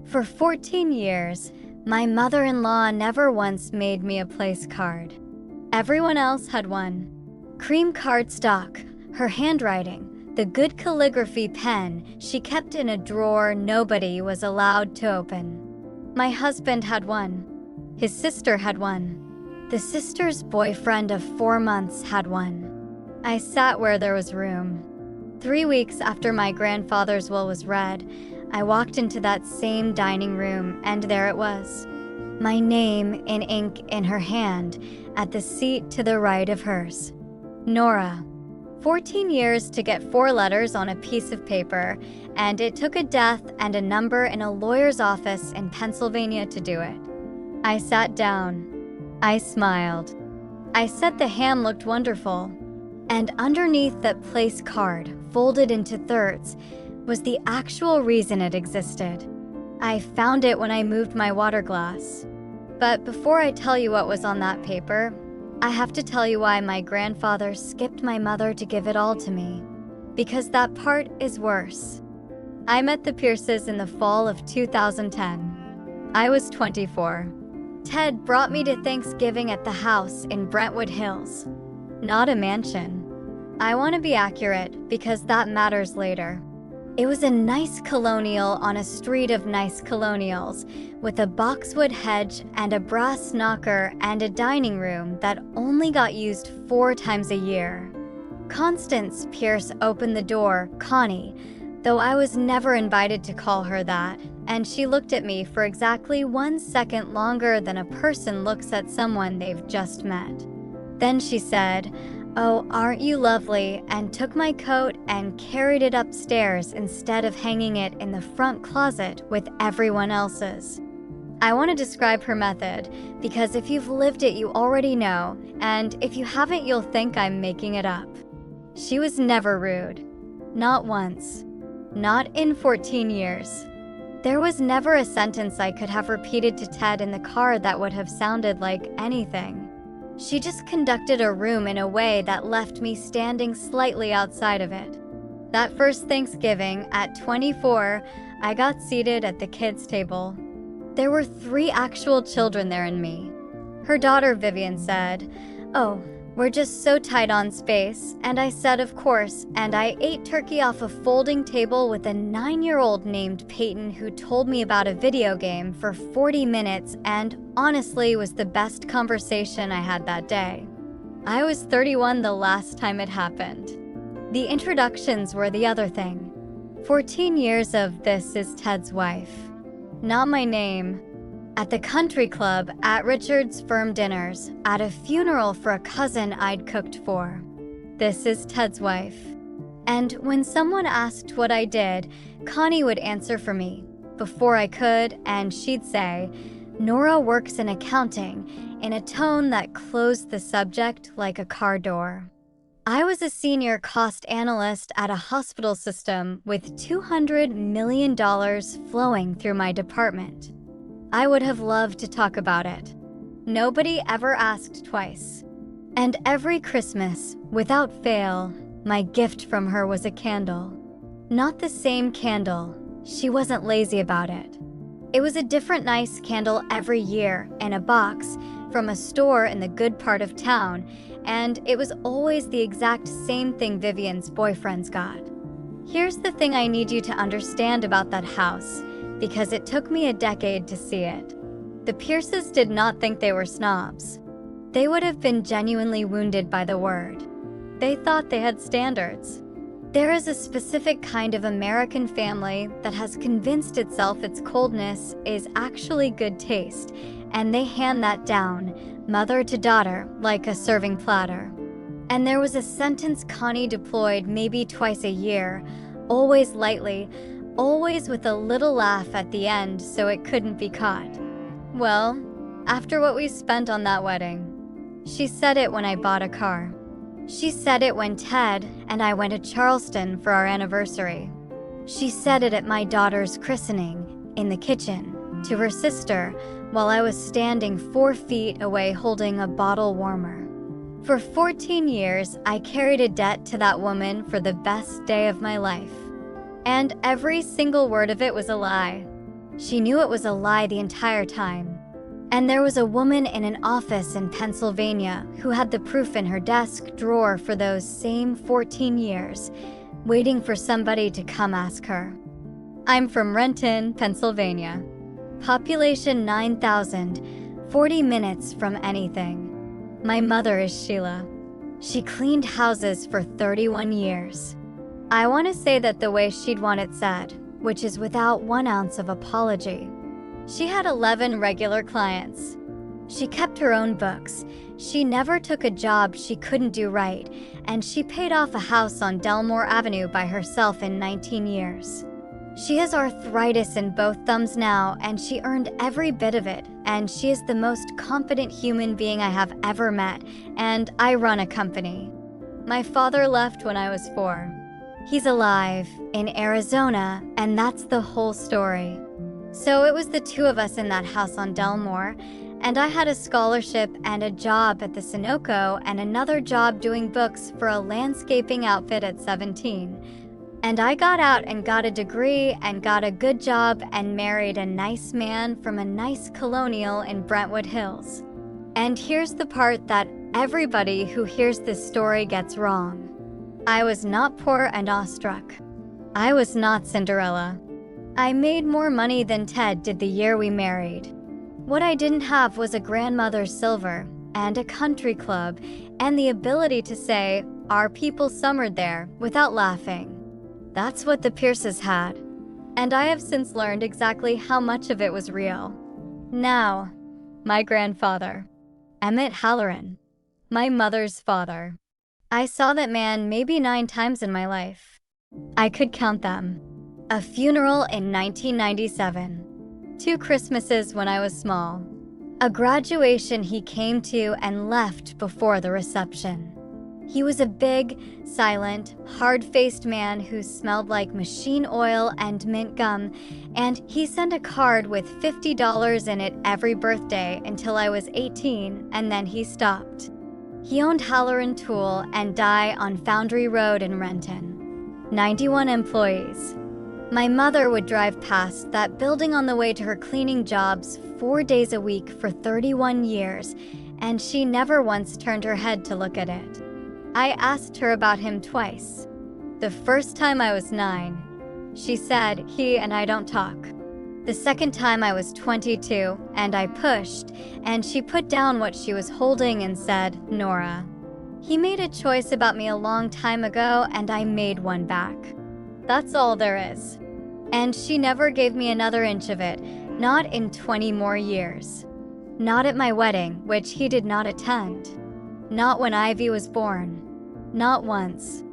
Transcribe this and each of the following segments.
For 14 years, my mother-in-law never once made me a place card. Everyone else had one. Cream cardstock, her handwriting, the good calligraphy pen she kept in a drawer nobody was allowed to open. My husband had one. His sister had one. The sister's boyfriend of 4 months had one. I sat where there was room. 3 weeks after my grandfather's will was read, I walked into that same dining room, and there it was. My name in ink in her hand, at the seat to the right of hers. Nora. 14 years to get 4 letters on a piece of paper, and it took a death and a number in a lawyer's office in Pennsylvania to do it. I sat down. I smiled. I said the ham looked wonderful. And underneath that place card, folded into thirds, was the actual reason it existed. I found it when I moved my water glass. But before I tell you what was on that paper, I have to tell you why my grandfather skipped my mother to give it all to me. Because that part is worse. I met the Pierces in the fall of 2010. I was 24. Ted brought me to Thanksgiving at the house in Brentwood Hills. Not a mansion. I want to be accurate because that matters later. It was a nice colonial on a street of nice colonials, with a boxwood hedge and a brass knocker and a dining room that only got used 4 times a year. Constance Pierce opened the door, Connie, though I was never invited to call her that, and she looked at me for exactly 1 second longer than a person looks at someone they've just met. Then she said, "Oh, aren't you lovely?" and took my coat and carried it upstairs instead of hanging it in the front closet with everyone else's. I want to describe her method because if you've lived it, you already know, and if you haven't, you'll think I'm making it up. She was never rude. Not once. Not in 14 years. There was never a sentence I could have repeated to Ted in the car that would have sounded like anything. She just conducted a room in a way that left me standing slightly outside of it. That first Thanksgiving, at 24, I got seated at the kids' table. There were 3 actual children there and me. Her daughter, Vivian, said, "Oh, we're just so tight on space," and I said, "Of course," and I ate turkey off a folding table with a 9-year-old named Peyton who told me about a video game for 40 minutes and honestly was the best conversation I had that day. I was 31 the last time it happened. The introductions were the other thing. 14 years of "This is Ted's wife." Not my name. At the country club, at Richard's firm dinners, at a funeral for a cousin I'd cooked for. "This is Ted's wife." And when someone asked what I did, Connie would answer for me, before I could, and she'd say, "Nora works in accounting," in a tone that closed the subject like a car door. I was a senior cost analyst at a hospital system with $200 million flowing through my department. I would have loved to talk about it. Nobody ever asked twice. And every Christmas, without fail, my gift from her was a candle. Not the same candle. She wasn't lazy about it. It was a different nice candle every year in a box from a store in the good part of town, and it was always the exact same thing Vivian's boyfriends got. Here's the thing I need you to understand about that house, because it took me a decade to see it. The Pierces did not think they were snobs. They would have been genuinely wounded by the word. They thought they had standards. There is a specific kind of American family that has convinced itself its coldness is actually good taste, and they hand that down, mother to daughter, like a serving platter. And there was a sentence Connie deployed maybe twice a year, always lightly, always with a little laugh at the end so it couldn't be caught. Well, after what we spent on that wedding. She said it when I bought a car. She said it when Ted and I went to Charleston for our anniversary. She said it at my daughter's christening, in the kitchen, to her sister, while I was standing 4 feet away holding a bottle warmer. For 14 years, I carried a debt to that woman for the best day of my life. And every single word of it was a lie. She knew it was a lie the entire time. And there was a woman in an office in Pennsylvania who had the proof in her desk drawer for those same 14 years, waiting for somebody to come ask her. I'm from Renton, Pennsylvania. Population 9,000, 40 minutes from anything. My mother is Sheila. She cleaned houses for 31 years. I want to say that the way she'd want it said, which is without 1 ounce of apology. She had 11 regular clients. She kept her own books. She never took a job she couldn't do right, and she paid off a house on Delmore Avenue by herself in 19 years. She has arthritis in both thumbs now, and she earned every bit of it, and she is the most confident human being I have ever met, and I run a company. My father left when I was 4. He's alive in Arizona, and that's the whole story. So it was the 2 of us in that house on Delmore, and I had a scholarship and a job at the Sunoco and another job doing books for a landscaping outfit at 17. And I got out and got a degree and got a good job and married a nice man from a nice colonial in Brentwood Hills. And here's the part that everybody who hears this story gets wrong. I was not poor and awestruck. I was not Cinderella. I made more money than Ted did the year we married. What I didn't have was a grandmother's silver and a country club and the ability to say, "Our people summered there," without laughing. That's what the Pierces had. And I have since learned exactly how much of it was real. Now, my grandfather, Emmett Halloran, my mother's father. I saw that man maybe 9 times in my life. I could count them. A funeral in 1997. 2 Christmases when I was small. A graduation he came to and left before the reception. He was a big, silent, hard-faced man who smelled like machine oil and mint gum, and he sent a card with $50 in it every birthday until I was 18, and then he stopped. He owned Halloran Tool and Die on Foundry Road in Renton. 91 employees. My mother would drive past that building on the way to her cleaning jobs 4 days a week for 31 years, and she never once turned her head to look at it. I asked her about him twice. The first time I was 9. She said, "He and I don't talk." The second time I was 22, and I pushed, and she put down what she was holding and said, "Nora, he made a choice about me a long time ago, and I made one back. That's all there is." And she never gave me another inch of it, not in 20 more years. Not at my wedding, which he did not attend. Not when Ivy was born. Not once.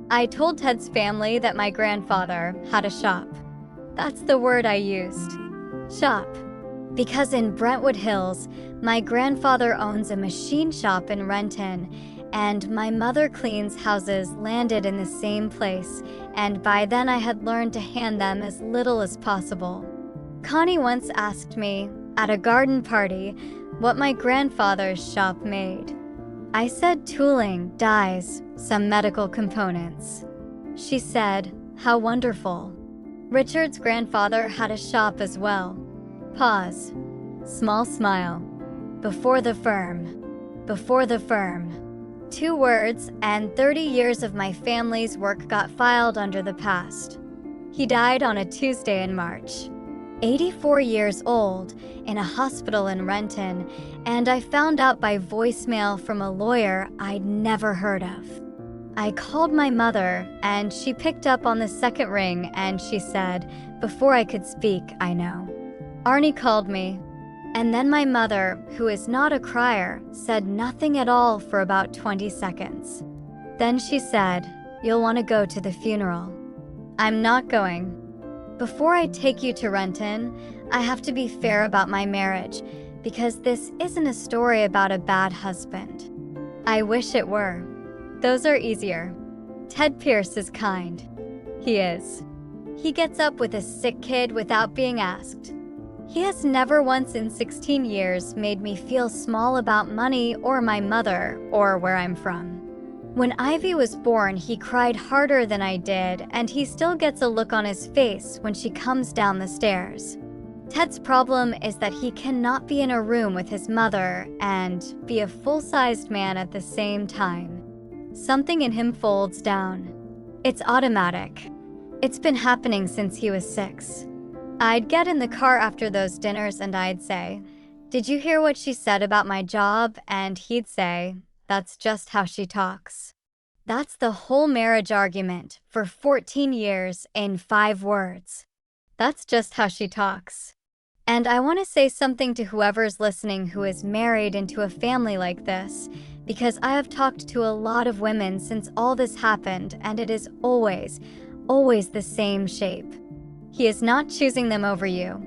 I told Ted's family that my grandfather had a shop. That's the word I used. Shop. Because in Brentwood Hills, my grandfather owns a machine shop in Renton, and my mother cleans houses landed in the same place, and by then I had learned to hand them as little as possible. Connie once asked me, at a garden party, what my grandfather's shop made. I said tooling, dyes, some medical components. She said, "How wonderful." Richard's grandfather had a shop as well. Pause. Small smile. Before the firm. Before the firm. 2 words, and 30 years of my family's work got filed under the past. He died on a Tuesday in March. 84 years old, in a hospital in Renton, and I found out by voicemail from a lawyer I'd never heard of. I called my mother, and she picked up on the second ring, and she said, before I could speak, I know. Arnie called me, and then my mother, who is not a crier, said nothing at all for about 20 seconds. Then she said, "You'll want to go to the funeral." I'm not going. Before I take you to Renton, I have to be fair about my marriage, because this isn't a story about a bad husband. I wish it were. Those are easier. Ted Pierce is kind. He is. He gets up with a sick kid without being asked. He has never once in 16 years made me feel small about money or my mother or where I'm from. When Ivy was born, he cried harder than I did, and he still gets a look on his face when she comes down the stairs. Ted's problem is that he cannot be in a room with his mother and be a full-sized man at the same time. Something in him folds down. It's automatic. It's been happening since he was 6. I'd get in the car after those dinners and I'd say, "Did you hear what she said about my job?" And he'd say, "That's just how she talks." That's the whole marriage argument for 14 years in 5 words. That's just how she talks. And I want to say something to whoever's listening who is married into a family like this, because I have talked to a lot of women since all this happened, and it is always the same shape. He is not choosing them over you.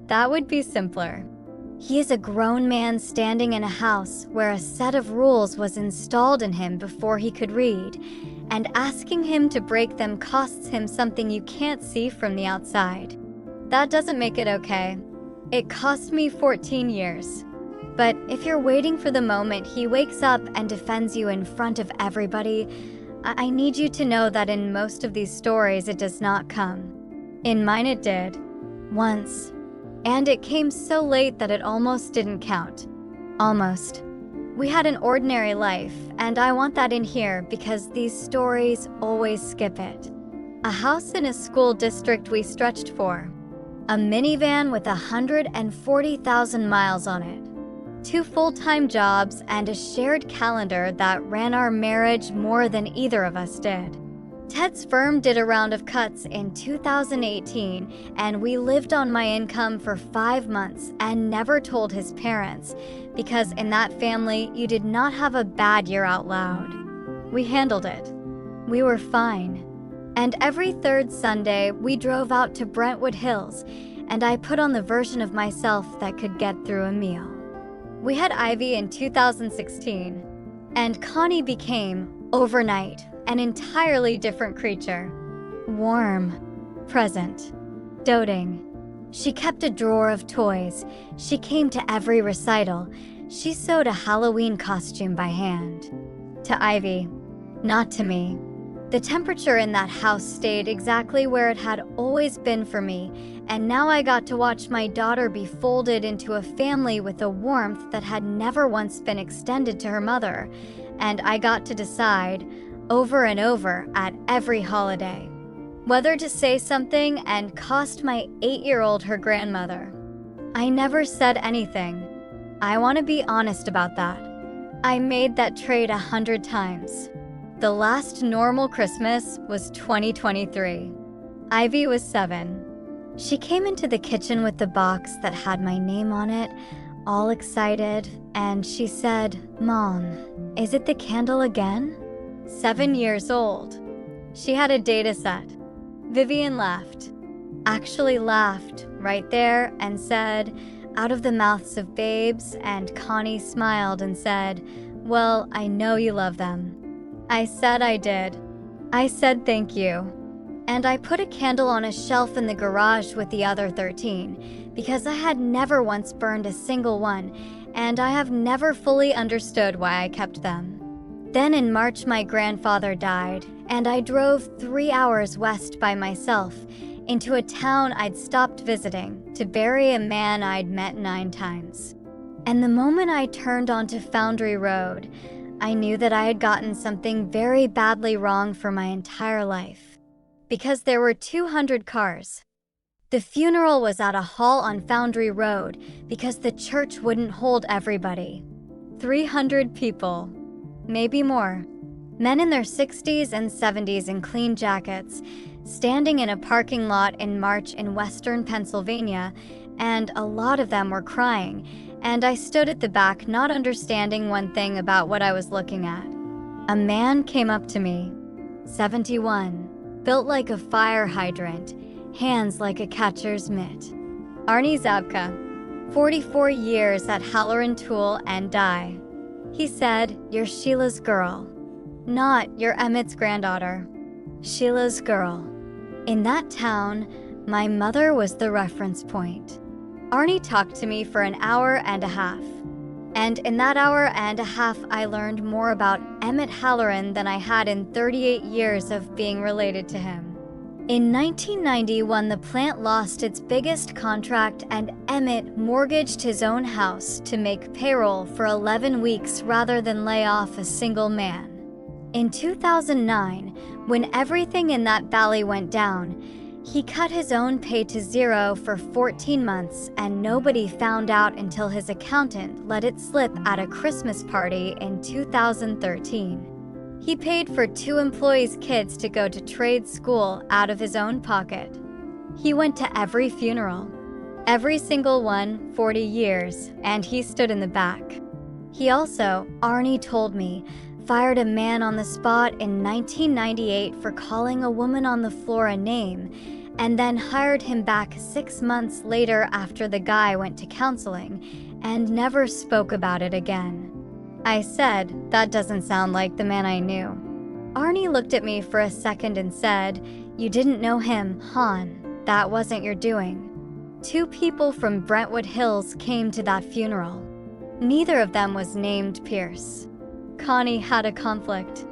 That would be simpler. He is a grown man standing in a house where a set of rules was installed in him before he could read, and asking him to break them costs him something you can't see from the outside. That doesn't make it okay. It cost me 14 years. But if you're waiting for the moment he wakes up and defends you in front of everybody, I need you to know that in most of these stories it does not come. In mine it did. Once. And it came so late that it almost didn't count. Almost. We had an ordinary life, and I want that in here because these stories always skip it. A house in a school district we stretched for. A minivan with 140,000 miles on it. 2 full-time jobs and a shared calendar that ran our marriage more than either of us did. Ted's firm did a round of cuts in 2018, and we lived on my income for 5 months and never told his parents, because in that family, you did not have a bad year out loud. We handled it. We were fine. And every 3rd Sunday, we drove out to Brentwood Hills, and I put on the version of myself that could get through a meal. We had Ivy in 2016, and Connie became, overnight, an entirely different creature. Warm, present, doting. She kept a drawer of toys. She came to every recital. She sewed a Halloween costume by hand. To Ivy, not to me. The temperature in that house stayed exactly where it had always been for me, and now I got to watch my daughter be folded into a family with a warmth that had never once been extended to her mother, and I got to decide, over and over at every holiday, whether to say something and cost my 8-year-old her grandmother. I never said anything. I want to be honest about that. I made that trade 100 times. The last normal Christmas was 2023. Ivy was 7. She came into the kitchen with the box that had my name on it, all excited, and she said, "Mom, is it the candle again?" 7 years old. She had a data set. Vivian laughed. Actually laughed right there and said, out of the mouths of babes, and Connie smiled and said, "Well, I know you love them." I said I did. I said thank you. And I put a candle on a shelf in the garage with the other 13, because I had never once burned a single one, and I have never fully understood why I kept them. Then in March my grandfather died, and I drove 3 hours west by myself into a town I'd stopped visiting to bury a man I'd met 9 times. And the moment I turned onto Foundry Road, I knew that I had gotten something very badly wrong for my entire life. Because there were 200 cars. The funeral was at a hall on Foundry Road because the church wouldn't hold everybody. 300 people. Maybe more. Men in their 60s and 70s in clean jackets, standing in a parking lot in March in western Pennsylvania, and a lot of them were crying, and I stood at the back not understanding one thing about what I was looking at. A man came up to me, 71, built like a fire hydrant, hands like a catcher's mitt. Arnie Zabka, 44 years at Halloran Tool and Die. He said, "You're Sheila's girl." Not, "You're Emmett's granddaughter." Sheila's girl. In that town, my mother was the reference point. Arnie talked to me for an hour and a half. And in that hour and a half, I learned more about Emmett Halloran than I had in 38 years of being related to him. In 1991, the plant lost its biggest contract and Emmett mortgaged his own house to make payroll for 11 weeks rather than lay off a single man. In 2009, when everything in that valley went down, he cut his own pay to zero for 14 months and nobody found out until his accountant let it slip at a Christmas party in 2013. He paid for 2 employees' kids to go to trade school out of his own pocket. He went to every funeral, every single one, 40 years, and he stood in the back. He also, Arnie told me, fired a man on the spot in 1998 for calling a woman on the floor a name, and then hired him back 6 months later after the guy went to counseling, and never spoke about it again. I said, "That doesn't sound like the man I knew." Arnie looked at me for a second and said, "You didn't know him, Han. That wasn't your doing." 2 people from Brentwood Hills came to that funeral. Neither of them was named Pierce. Connie had a conflict.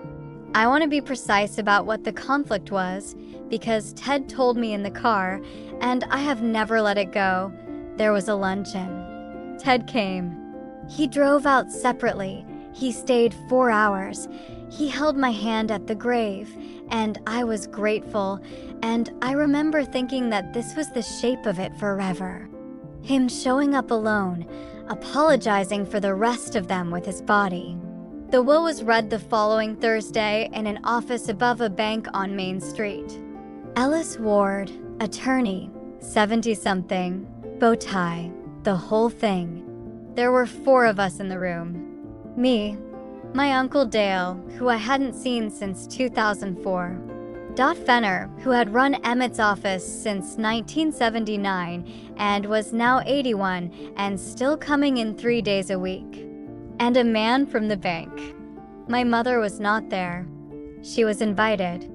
I want to be precise about what the conflict was because Ted told me in the car, and I have never let it go. There was a luncheon. Ted came. He drove out separately. He stayed 4 hours. He held my hand at the grave, and I was grateful, and I remember thinking that this was the shape of it forever. Him showing up alone, apologizing for the rest of them with his body. The will was read the following Thursday in an office above a bank on Main Street. Ellis Ward, attorney, 70-something, bow tie, the whole thing. There were 4 of us in the room. Me, my Uncle Dale, who I hadn't seen since 2004, Dot Fenner, who had run Emmett's office since 1979 and was now 81 and still coming in 3 days a week, and a man from the bank. My mother was not there. She was invited.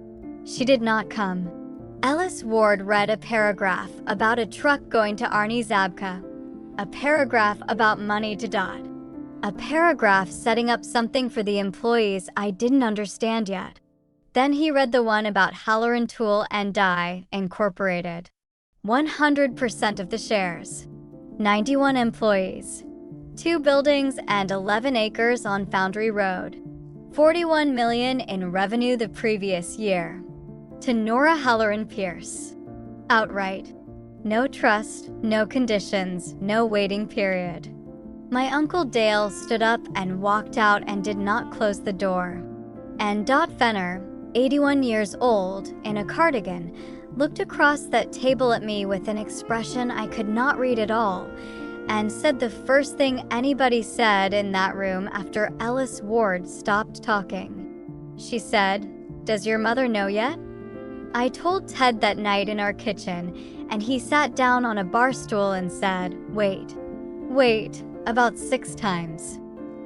She did not come. Ellis Ward read a paragraph about a truck going to Arnie Zabka, a paragraph about money to Dot, a paragraph setting up something for the employees I didn't understand yet. Then he read the one about Halloran Tool and Die, Incorporated. 100% of the shares. 91 employees. 2 buildings and 11 acres on Foundry Road. $41 million in revenue the previous year. To Nora Halloran Pierce. Outright. No trust, no conditions, no waiting period. My Uncle Dale stood up and walked out and did not close the door. And Dot Fenner, 81 years old, in a cardigan, looked across that table at me with an expression I could not read at all, and said the first thing anybody said in that room after Ellis Ward stopped talking. She said, "Does your mother know yet?" I told Ted that night in our kitchen, and he sat down on a bar stool and said, "Wait, wait," about 6 times.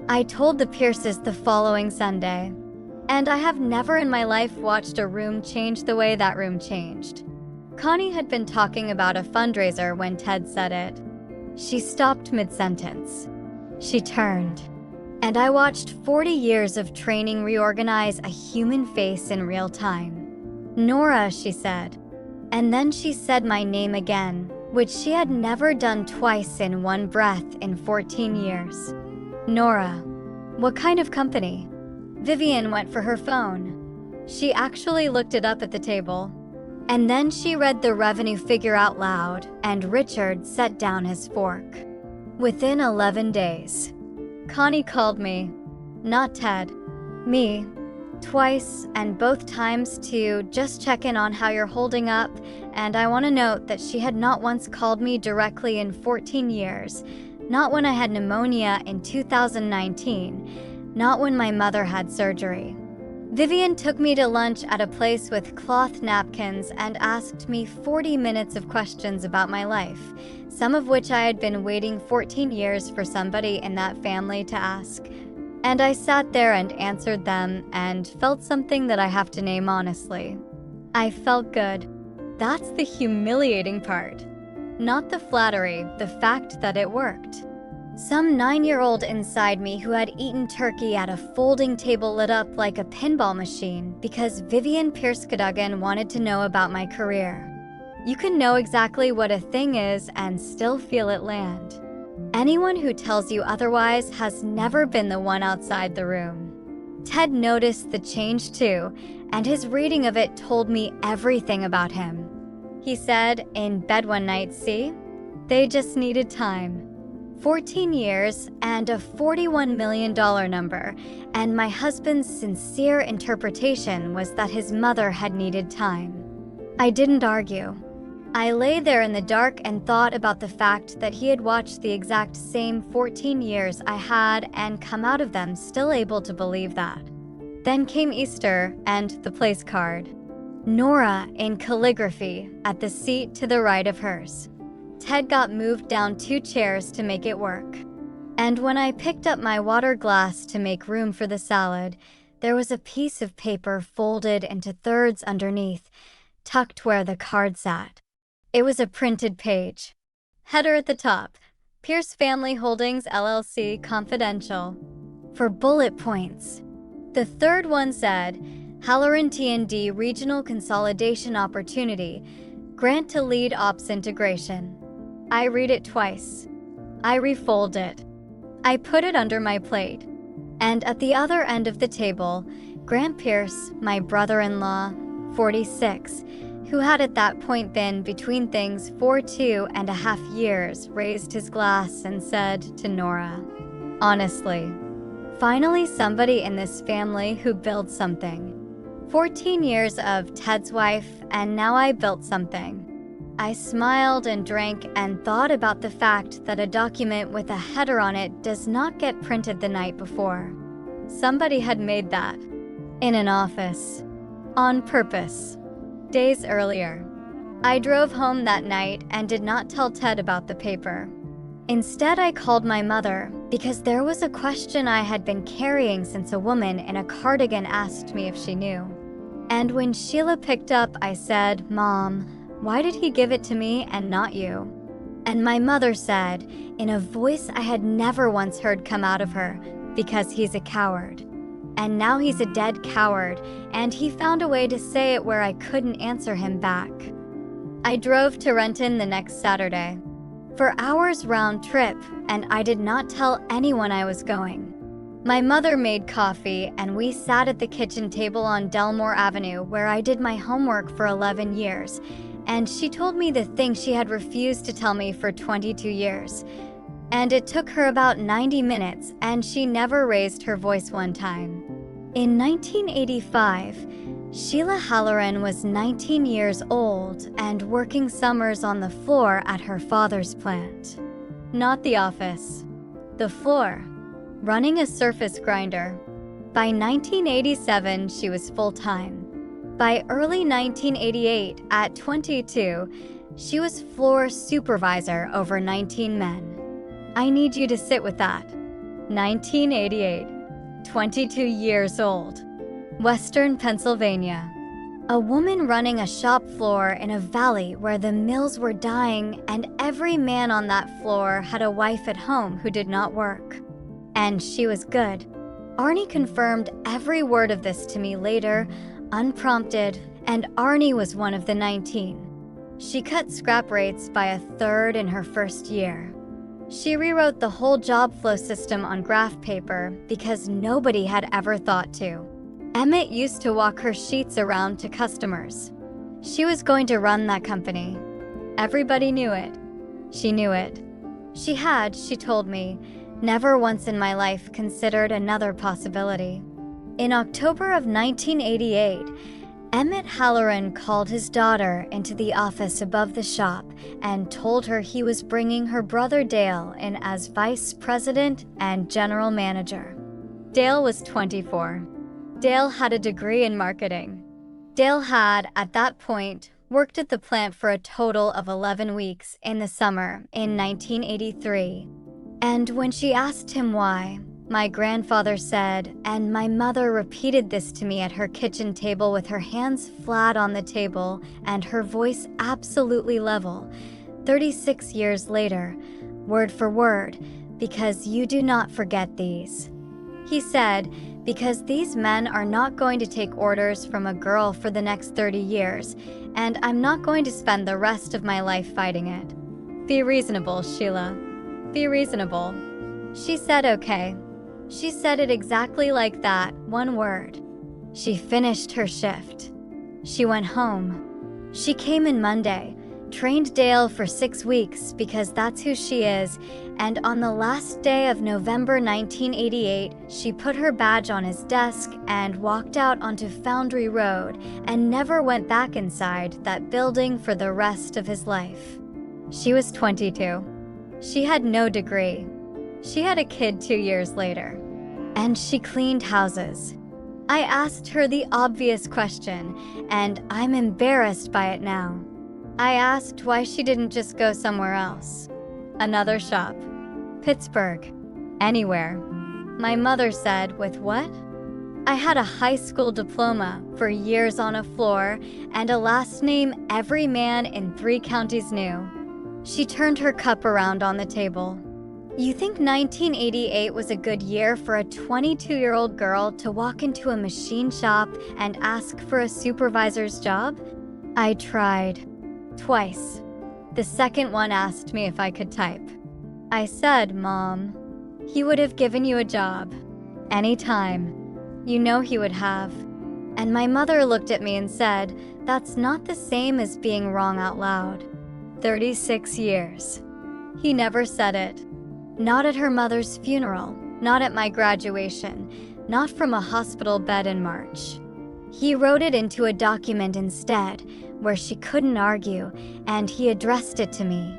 I told the Pierces the following Sunday, and I have never in my life watched a room change the way that room changed. Connie had been talking about a fundraiser when Ted said it. She stopped mid-sentence. She turned, and I watched 40 years of training reorganize a human face in real time. "Nora," she said. And then she said my name again, which she had never done twice in one breath in 14 years. "Nora, what kind of company?" Vivian went for her phone. She actually looked it up at the table. And then she read the revenue figure out loud, and Richard set down his fork. Within 11 days. Connie called me. Not Ted. Me. Twice, and both times to just check in on how you're holding up, and I want to note that she had not once called me directly in 14 years, not when I had pneumonia in 2019, not when my mother had surgery. Vivian took me to lunch at a place with cloth napkins and asked me 40 minutes of questions about my life, some of which I had been waiting 14 years for somebody in that family to ask. And I sat there and answered them and felt something that I have to name honestly. I felt good. That's the humiliating part. Not the flattery, the fact that it worked. Some 9-year-old inside me who had eaten turkey at a folding table lit up like a pinball machine because Vivian Pierce Cadogan wanted to know about my career. You can know exactly what a thing is and still feel it land. Anyone who tells you otherwise has never been the one outside the room. Ted noticed the change too, and his reading of it told me everything about him. He said, in bed one night, see? They just needed time. 14 years and a $41 million number, and my husband's sincere interpretation was that his mother had needed time. I didn't argue. I lay there in the dark and thought about the fact that he had watched the exact same 14 years I had and come out of them still able to believe that. Then came Easter and the place card. Nora in calligraphy at the seat to the right of hers. Ted got moved down 2 chairs to make it work. And when I picked up my water glass to make room for the salad, there was a piece of paper folded into thirds underneath, tucked where the card sat. It was a printed page. Header at the top, Pierce Family Holdings LLC Confidential. For bullet points. The third one said, Halloran T&D Regional Consolidation Opportunity, Grant to Lead Ops Integration. I read it twice. I refold it. I put it under my plate. And at the other end of the table, Grant Pierce, my brother-in-law, 46, who had at that point been between things for 2.5 years, raised his glass and said to Nora, honestly, finally somebody in this family who built something. 14 years of Ted's wife, and now I built something. I smiled and drank and thought about the fact that a document with a header on it does not get printed the night before. Somebody had made that. In an office. On purpose. Days earlier. I drove home that night and did not tell Ted about the paper. Instead, I called my mother because there was a question I had been carrying since a woman in a cardigan asked me if she knew. And when Sheila picked up, I said, Mom, why did he give it to me and not you? And my mother said, in a voice I had never once heard come out of her, because he's a coward. And now he's a dead coward, and he found a way to say it where I couldn't answer him back. I drove to Renton the next Saturday. For hours round trip, and I did not tell anyone I was going. My mother made coffee, and we sat at the kitchen table on Delmore Avenue, where I did my homework for 11 years, and she told me the thing she had refused to tell me for 22 years. And it took her about 90 minutes, and she never raised her voice one time. In 1985, Sheila Halloran was 19 years old and working summers on the floor at her father's plant. Not the office. The floor. Running a surface grinder. By 1987, she was full-time. By early 1988, at 22, she was floor supervisor over 19 men. I need you to sit with that. 1988, 22 years old. Western Pennsylvania. A woman running a shop floor in a valley where the mills were dying and every man on that floor had a wife at home who did not work. And she was good. Arnie confirmed every word of this to me later, unprompted, and Arnie was one of the 19. She cut scrap rates by 1/3 in her first year. She rewrote the whole job flow system on graph paper because nobody had ever thought to. Emmett used to walk her sheets around to customers. She was going to run that company. Everybody knew it. She knew it. She had, she told me, never once in my life considered another possibility. In October of 1988, Emmett Halloran called his daughter into the office above the shop and told her he was bringing her brother Dale in as vice president and general manager. Dale was 24. Dale had a degree in marketing. Dale had, at that point, worked at the plant for a total of 11 weeks in the summer in 1983. And when she asked him why, my grandfather said, and my mother repeated this to me at her kitchen table with her hands flat on the table and her voice absolutely level, 36 years later, word for word, because you do not forget these." He said, "Because these men are not going to take orders from a girl for the next 30 years, and I'm not going to spend the rest of my life fighting it." "Be reasonable, Sheila. Be reasonable." She said okay. She said it exactly like that, one word. She finished her shift. She went home. She came in Monday, trained Dale for 6 weeks because that's who she is, and on the last day of November 1988, she put her badge on his desk and walked out onto Foundry Road and never went back inside that building for the rest of his life. She was 22. She had no degree. She had a kid 2 years later. And she cleaned houses. I asked her the obvious question, and I'm embarrassed by it now. I asked why she didn't just go somewhere else. Another shop. Pittsburgh. Anywhere. My mother said, "With what?" I had a high school diploma, for years on a floor, and a last name every man in 3 counties knew. She turned her cup around on the table. "You think 1988 was a good year for a 22-year-old girl to walk into a machine shop and ask for a supervisor's job?" I tried. Twice. The second one asked me if I could type. I said, "Mom, he would have given you a job. Anytime. You know he would have." And my mother looked at me and said, "That's not the same as being wrong out loud." 36 years. He never said it. Not at her mother's funeral, not at my graduation, not from a hospital bed in March. He wrote it into a document instead, where she couldn't argue, and he addressed it to me.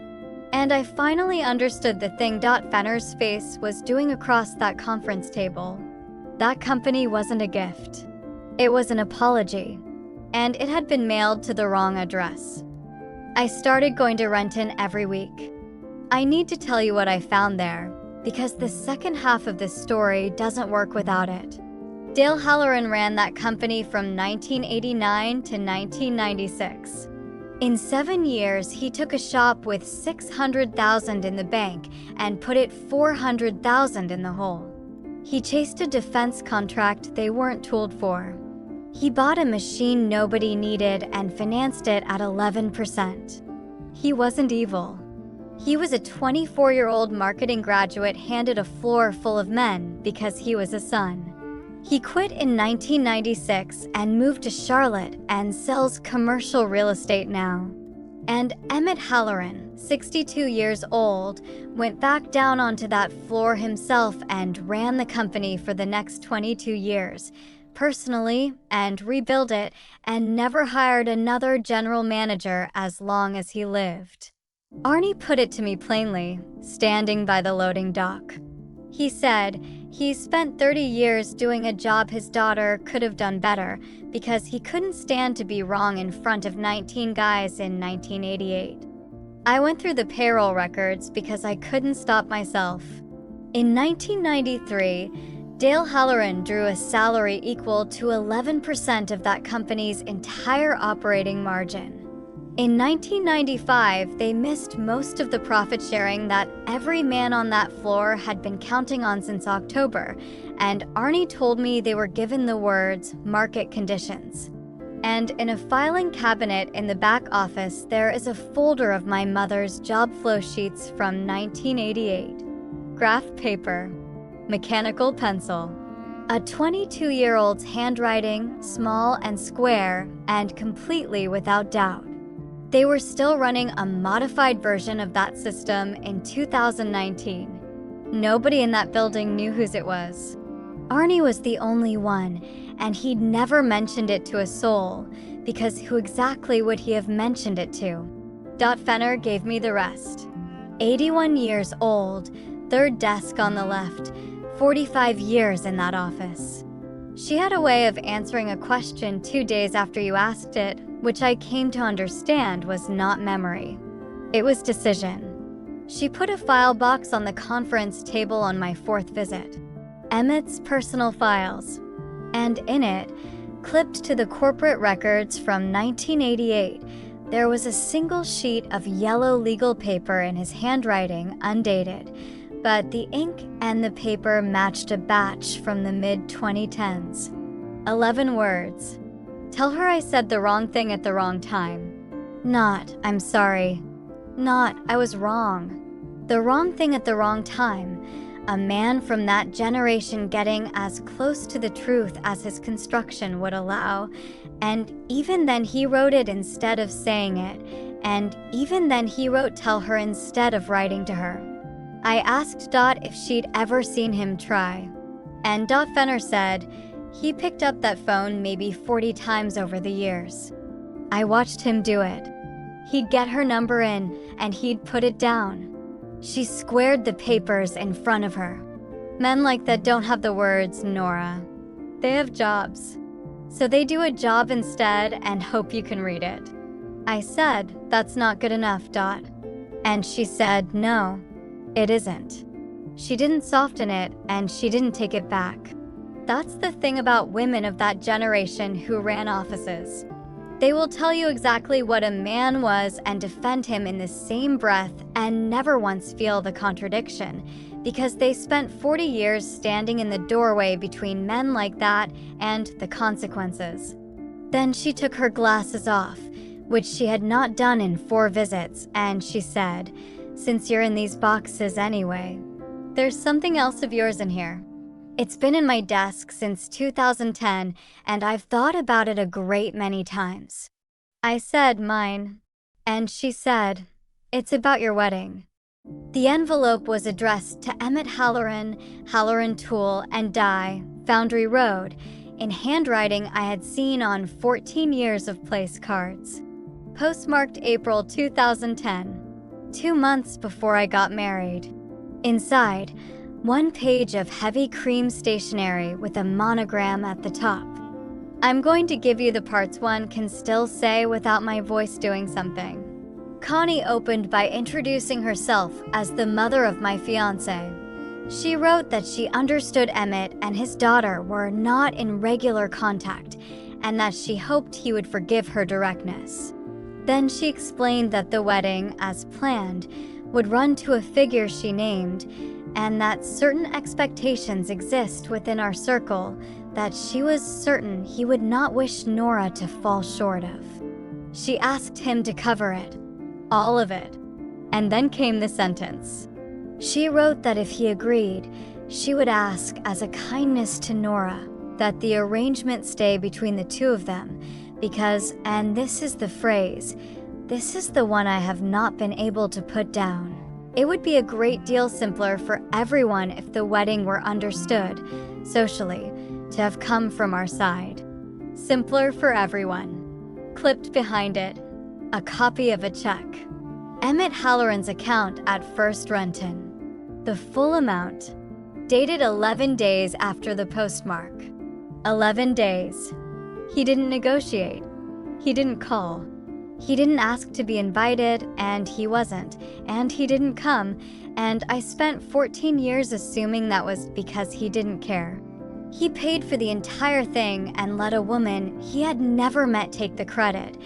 And I finally understood the thing Fenner's face was doing across that conference table. That company wasn't a gift. It was an apology, and it had been mailed to the wrong address. I started going to Renton every week. I need to tell you what I found there, because the second half of this story doesn't work without it. Dale Halloran ran that company from 1989 to 1996. In 7 years, he took a shop with $600,000 in the bank and put it $400,000 in the hole. He chased a defense contract they weren't tooled for. He bought a machine nobody needed and financed it at 11%. He wasn't evil. He was a 24-year-old marketing graduate handed a floor full of men because he was a son. He quit in 1996 and moved to Charlotte and sells commercial real estate now. And Emmett Halloran, 62 years old, went back down onto that floor himself and ran the company for the next 22 years, personally, and rebuilt it, and never hired another general manager as long as he lived. Arnie put it to me plainly, standing by the loading dock. He said he spent 30 years doing a job his daughter could have done better because he couldn't stand to be wrong in front of 19 guys in 1988. I went through the payroll records because I couldn't stop myself. In 1993, Dale Halloran drew a salary equal to 11% of that company's entire operating margin. In 1995, they missed most of the profit sharing that every man on that floor had been counting on since October, and Arnie told me they were given the words market conditions. And in a filing cabinet in the back office, there is a folder of my mother's job flow sheets from 1988. Graph paper, mechanical pencil. A 22-year-old's handwriting, small and square, and completely without doubt. They were still running a modified version of that system in 2019. Nobody in that building knew whose it was. Arnie was the only one, and he'd never mentioned it to a soul, because who exactly would he have mentioned it to? Fenner gave me the rest. 81 years old, third desk on the left, 45 years in that office. She had a way of answering a question 2 days after you asked it, which I came to understand was not memory. It was decision. She put a file box on the conference table on my 4th visit. Emmett's personal files. And in it, clipped to the corporate records from 1988, there was a single sheet of yellow legal paper in his handwriting, undated, but the ink and the paper matched a batch from the mid-2010s. 11 words. Tell her I said the wrong thing at the wrong time. Not, I'm sorry. Not, I was wrong. The wrong thing at the wrong time. A man from that generation getting as close to the truth as his construction would allow. And even then he wrote it instead of saying it. And even then he wrote tell her instead of writing to her. I asked Dot if she'd ever seen him try. And Dot Fenner said he picked up that phone maybe 40 times over the years. I watched him do it. He'd get her number in and he'd put it down. She squared the papers in front of her. Men like that don't have the words, Nora. They have jobs. So they do a job instead and hope you can read it. I said, that's not good enough, Dot. And she said, no, it isn't. She didn't soften it and she didn't take it back. That's the thing about women of that generation who ran offices. They will tell you exactly what a man was and defend him in the same breath and never once feel the contradiction, because they spent 40 years standing in the doorway between men like that and the consequences. Then she took her glasses off, which she had not done in 4 visits, and she said, since you're in these boxes anyway, there's something else of yours in here. It's been in my desk since 2010, and I've thought about it a great many times. I said mine, and she said, it's about your wedding. The envelope was addressed to Emmett Halloran, Halloran Tool and Die, Foundry Road, in handwriting I had seen on 14 years of place cards. Postmarked April 2010, 2 months before I got married. Inside, 1 page of heavy cream stationery with a monogram at the top. I'm going to give you the parts one can still say without my voice doing something. Connie opened by introducing herself as the mother of my fiancé. She wrote that she understood Emmett and his daughter were not in regular contact and that she hoped he would forgive her directness. Then she explained that the wedding, as planned, would run to a figure she named, and that certain expectations exist within our circle that she was certain he would not wish Nora to fall short of. She asked him to cover it, all of it, and then came the sentence. She wrote that if he agreed, she would ask as a kindness to Nora that the arrangement stay between the 2 of them because, and this is the phrase, this is the one I have not been able to put down. It would be a great deal simpler for everyone if the wedding were understood, socially, to have come from our side. Simpler for everyone. Clipped behind it, a copy of a check. Emmett Halloran's account at First Renton. The full amount. Dated 11 days after the postmark. 11 days. He didn't negotiate. He didn't call. He didn't ask to be invited, and he wasn't, and he didn't come, and I spent 14 years assuming that was because he didn't care. He paid for the entire thing and let a woman he had never met take the credit,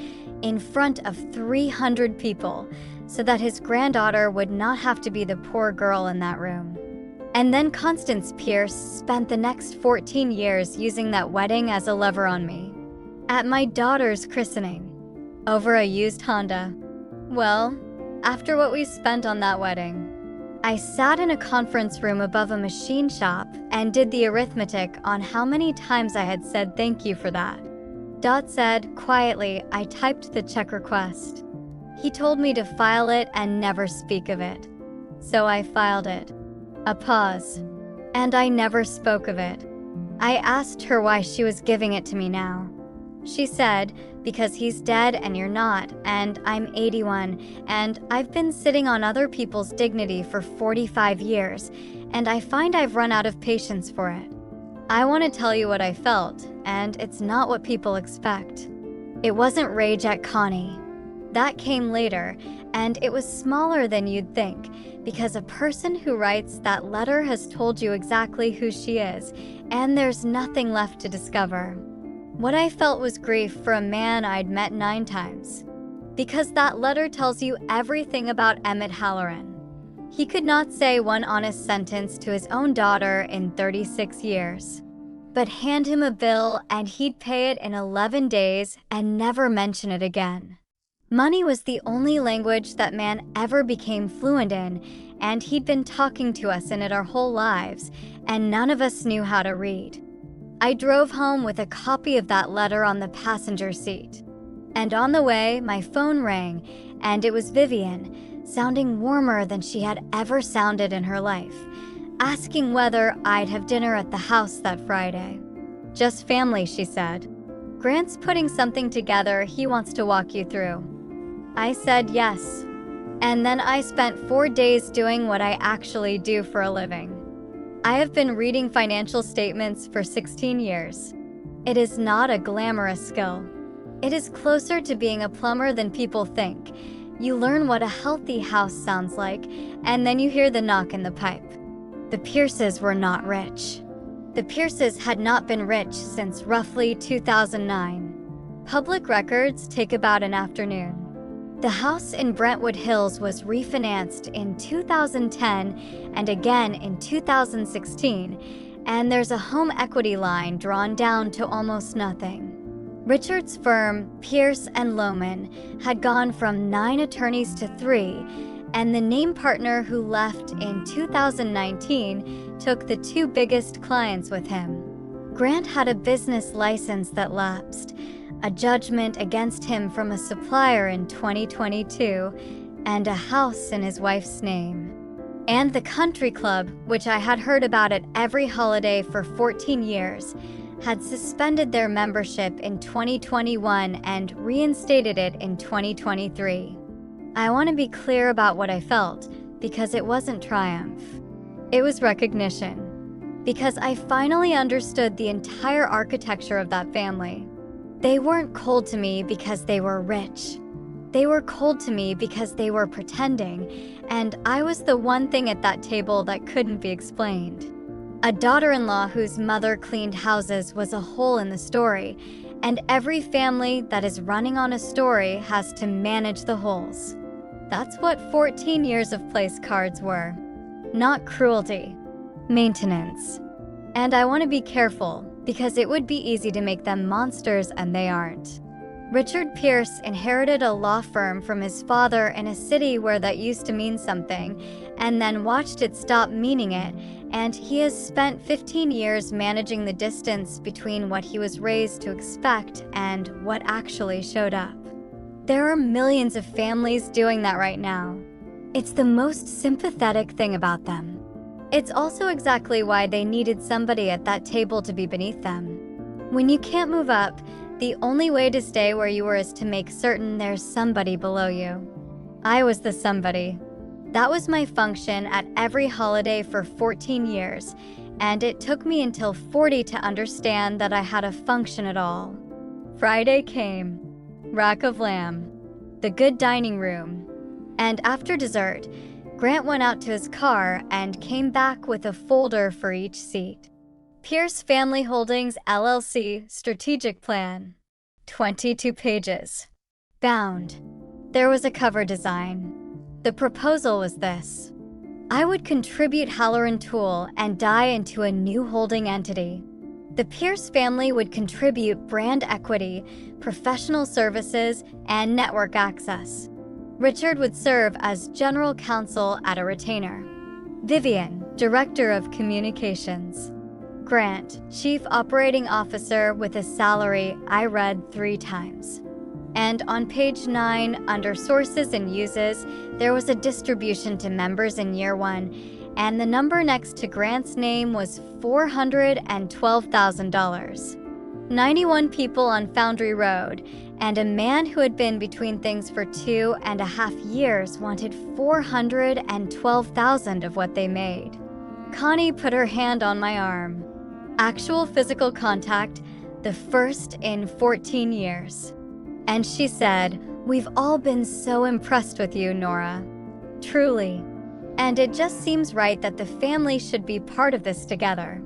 in front of 300 people, so that his granddaughter would not have to be the poor girl in that room. And then Constance Pierce spent the next 14 years using that wedding as a lever on me. At my daughter's christening. Over a used Honda. Well, after what we spent on that wedding, I sat in a conference room above a machine shop and did the arithmetic on how many times I had said thank you for that. Dot said, quietly, I typed the check request. He told me to file it and never speak of it. So I filed it. A pause. And I never spoke of it. I asked her why she was giving it to me now. She said, because he's dead and you're not, and I'm 81, and I've been sitting on other people's dignity for 45 years, and I find I've run out of patience for it. I want to tell you what I felt, and it's not what people expect. It wasn't rage at Connie. That came later, and it was smaller than you'd think, because a person who writes that letter has told you exactly who she is, and there's nothing left to discover. What I felt was grief for a man I'd met 9 times, because that letter tells you everything about Emmett Halloran. He could not say one honest sentence to his own daughter in 36 years. But hand him a bill and he'd pay it in 11 days and never mention it again. Money was the only language that man ever became fluent in, and he'd been talking to us in it our whole lives, and none of us knew how to read. I drove home with a copy of that letter on the passenger seat. And on the way, my phone rang, and it was Vivian, sounding warmer than she had ever sounded in her life, asking whether I'd have dinner at the house that Friday. "Just family," she said. "Grant's putting something together he wants to walk you through." I said yes. And then I spent 4 days doing what I actually do for a living. I have been reading financial statements for 16 years. It is not a glamorous skill. It is closer to being a plumber than people think. You learn what a healthy house sounds like, and then you hear the knock in the pipe. The Pierces were not rich. The Pierces had not been rich since roughly 2009. Public records take about an afternoon. The house in Brentwood Hills was refinanced in 2010 and again in 2016, and there's a home equity line drawn down to almost nothing. Richard's firm, Pierce and Lohman, had gone from 9 attorneys to 3, and the name partner who left in 2019 took the 2 biggest clients with him. Grant had a business license that lapsed, a judgment against him from a supplier in 2022, and a house in his wife's name. And the country club, which I had heard about at every holiday for 14 years, had suspended their membership in 2021 and reinstated it in 2023. I want to be clear about what I felt, because it wasn't triumph. It was recognition. Because I finally understood the entire architecture of that family. They weren't cold to me because they were rich. They were cold to me because they were pretending, and I was the one thing at that table that couldn't be explained. A daughter-in-law whose mother cleaned houses was a hole in the story, and every family that is running on a story has to manage the holes. That's what 14 years of place cards were. Not cruelty, maintenance. And I want to be careful, because it would be easy to make them monsters and they aren't. Richard Pierce inherited a law firm from his father in a city where that used to mean something, and then watched it stop meaning it, and he has spent 15 years managing the distance between what he was raised to expect and what actually showed up. There are millions of families doing that right now. It's the most sympathetic thing about them. It's also exactly why they needed somebody at that table to be beneath them. When you can't move up, the only way to stay where you were is to make certain there's somebody below you. I was the somebody. That was my function at every holiday for 14 years, and it took me until 40 to understand that I had a function at all. Friday came. Rack of lamb. The good dining room. And after dessert, Grant went out to his car and came back with a folder for each seat. Pierce Family Holdings LLC Strategic Plan. 22 pages. Bound. There was a cover design. The proposal was this. I would contribute Halloran Tool and die into a new holding entity. The Pierce family would contribute brand equity, professional services, and network access. Richard would serve as general counsel at a retainer. Vivian, director of communications. Grant, chief operating officer with a salary I read 3 times. And on page 9, under sources and uses, there was a distribution to members in year 1, and the number next to Grant's name was $412,000. 91 people on Foundry Road, and a man who had been between things for 2.5 years wanted $412,000 of what they made. Connie put her hand on my arm. Actual physical contact, the first in 14 years. And she said, "We've all been so impressed with you, Nora. Truly. And it just seems right that the family should be part of this together."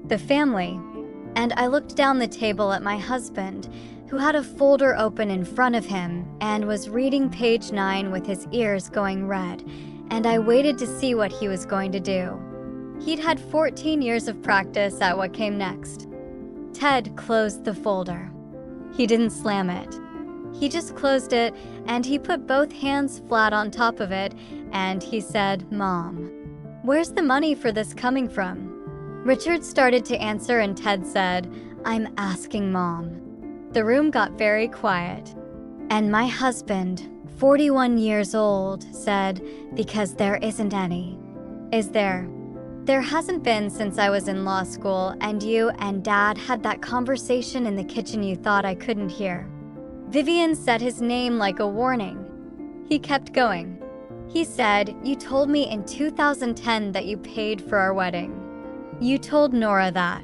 The family. And I looked down the table at my husband, who had a folder open in front of him and was reading page 9 with his ears going red, and I waited to see what he was going to do. He'd had 14 years of practice at what came next. Ted closed the folder. He didn't slam it. He just closed it, and he put both hands flat on top of it, and he said, "Mom, where's the money for this coming from?" Richard started to answer, and Ted said, "I'm asking Mom." The room got very quiet. And my husband, 41 years old, said, "Because there isn't any." "Is there?" "There hasn't been since I was in law school, and you and Dad had that conversation in the kitchen you thought I couldn't hear." Vivian said his name like a warning. He kept going. He said, "You told me in 2010 that you paid for our wedding. You told Nora that.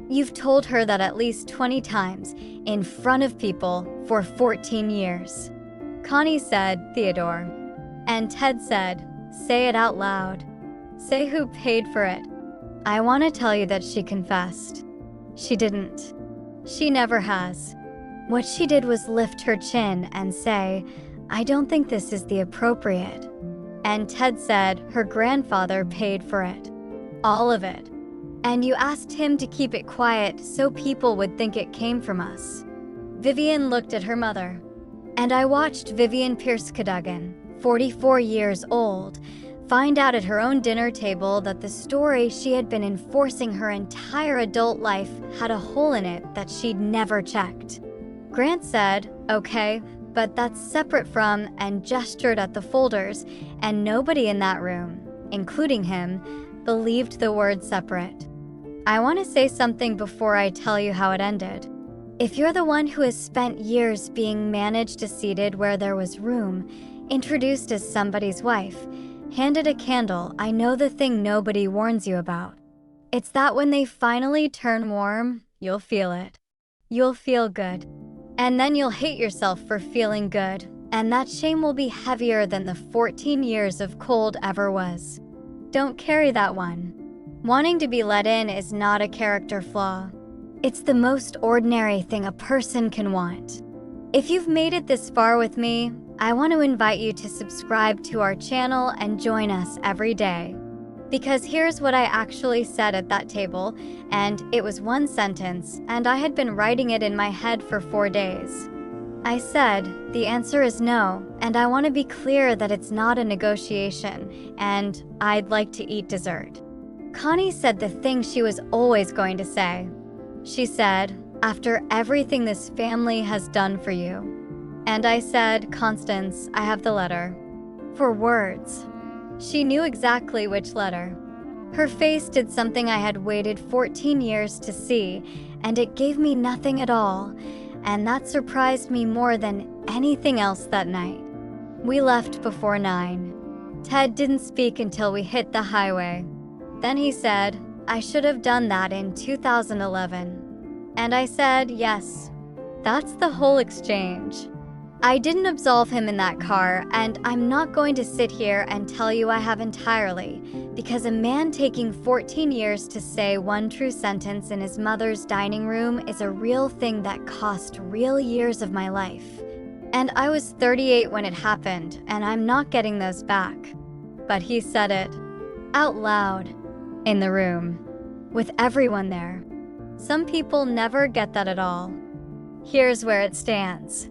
You've told her that at least 20 times, in front of people, for 14 years. Connie said, "Theodore." And Ted said, "Say it out loud. Say who paid for it." I want to tell you that she confessed. She didn't. She never has. What she did was lift her chin and say, "I don't think this is the appropriate." And Ted said her grandfather paid for it. All of it. And you asked him to keep it quiet so people would think it came from us. Vivian looked at her mother. And I watched Vivian Pierce Cadogan, 44 years old, find out at her own dinner table that the story she had been enforcing her entire adult life had a hole in it that she'd never checked. Grant said, "Okay, but that's separate from," and gestured at the folders, and nobody in that room, including him, believed the word separate. I want to say something before I tell you how it ended. If you're the one who has spent years being managed to seated where there was room, introduced as somebody's wife, handed a candle, I know the thing nobody warns you about. It's that when they finally turn warm, you'll feel it. You'll feel good. And then you'll hate yourself for feeling good, and that shame will be heavier than the 14 years of cold ever was. Don't carry that one. Wanting to be let in is not a character flaw. It's the most ordinary thing a person can want. If you've made it this far with me, I want to invite you to subscribe to our channel and join us every day. Because here's what I actually said at that table, and it was one sentence, and I had been writing it in my head for 4 days. I said, "The answer is no, and I want to be clear that it's not a negotiation, and I'd like to eat dessert." Connie said the thing she was always going to say. She said, "After everything this family has done for you." And I said, "Constance, I have the letter." For words. She knew exactly which letter. Her face did something I had waited 14 years to see, and it gave me nothing at all, and that surprised me more than anything else that night. We left before 9. Ted didn't speak until we hit the highway. Then he said, "I should have done that in 2011. And I said, "Yes." That's the whole exchange. I didn't absolve him in that car, and I'm not going to sit here and tell you I have entirely, because a man taking 14 years to say one true sentence in his mother's dining room is a real thing that cost real years of my life. And I was 38 when it happened, and I'm not getting those back. But he said it. Out loud. In the room. With everyone there. Some people never get that at all. Here's where it stands.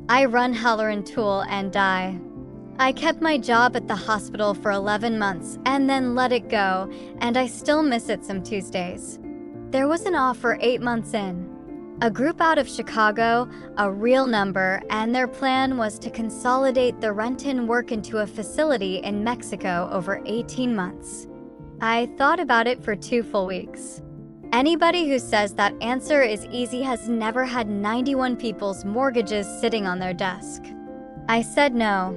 I run Heller & Tool and I kept my job at the hospital for 11 months and then let it go, and I still miss it some Tuesdays. There was an offer 8 months in. A group out of Chicago, a real number, and their plan was to consolidate the Renton work into a facility in Mexico over 18 months. I thought about it for 2 full weeks. Anybody who says that answer is easy has never had 91 people's mortgages sitting on their desk. I said no.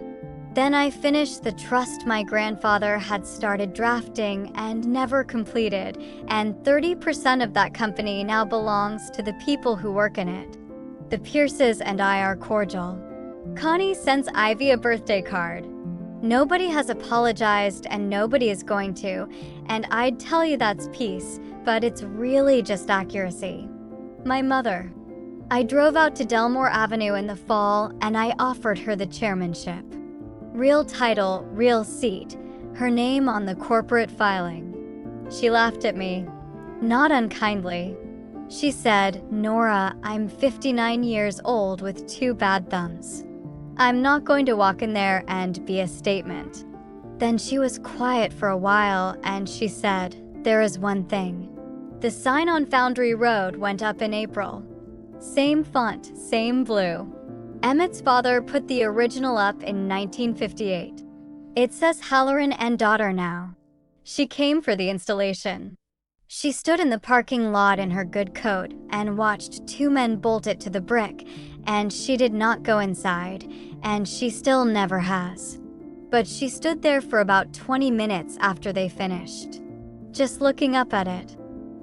Then I finished the trust my grandfather had started drafting and never completed, and 30% of that company now belongs to the people who work in it. The Pierces and I are cordial. Connie sends Ivy a birthday card. Nobody has apologized and nobody is going to, and I'd tell you that's peace, but it's really just accuracy. My mother. I drove out to Delmore Avenue in the fall and I offered her the chairmanship. Real title, real seat, her name on the corporate filing. She laughed at me, not unkindly. She said, "Nora, I'm 59 years old with 2 bad thumbs. I'm not going to walk in there and be a statement." Then she was quiet for a while and she said, "There is one thing. The sign on Foundry Road went up in April. Same font, same blue. Emmett's father put the original up in 1958. It says Halloran and daughter now." She came for the installation. She stood in the parking lot in her good coat and watched 2 men bolt it to the brick, and she did not go inside, and she still never has. But she stood there for about 20 minutes after they finished, just looking up at it.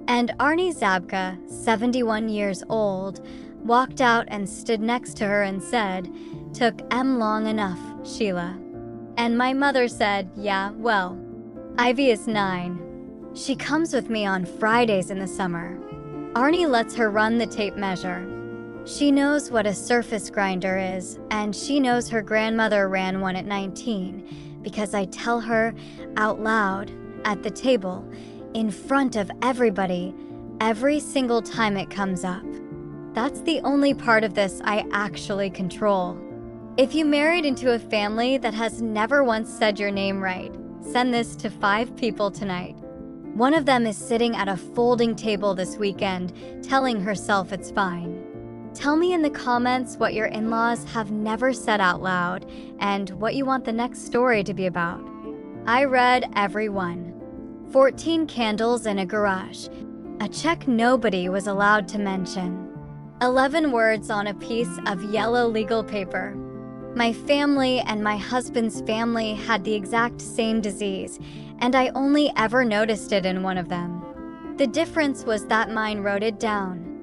And Arnie Zabka, 71 years old, walked out and stood next to her and said, "Took M long enough, Sheila." And my mother said, "Yeah, well, Ivy is 9. She comes with me on Fridays in the summer. Arnie lets her run the tape measure. She knows what a surface grinder is, and she knows her grandmother ran one at 19, because I tell her out loud at the table, in front of everybody, every single time it comes up. That's the only part of this I actually control. If you married into a family that has never once said your name right, send this to 5 people tonight. One of them is sitting at a folding table this weekend, telling herself it's fine. Tell me in the comments what your in-laws have never said out loud and what you want the next story to be about. I read every one. 14 candles in a garage. A check nobody was allowed to mention. 11 words on a piece of yellow legal paper. My family and my husband's family had the exact same disease, and I only ever noticed it in one of them. The difference was that mine wrote it down.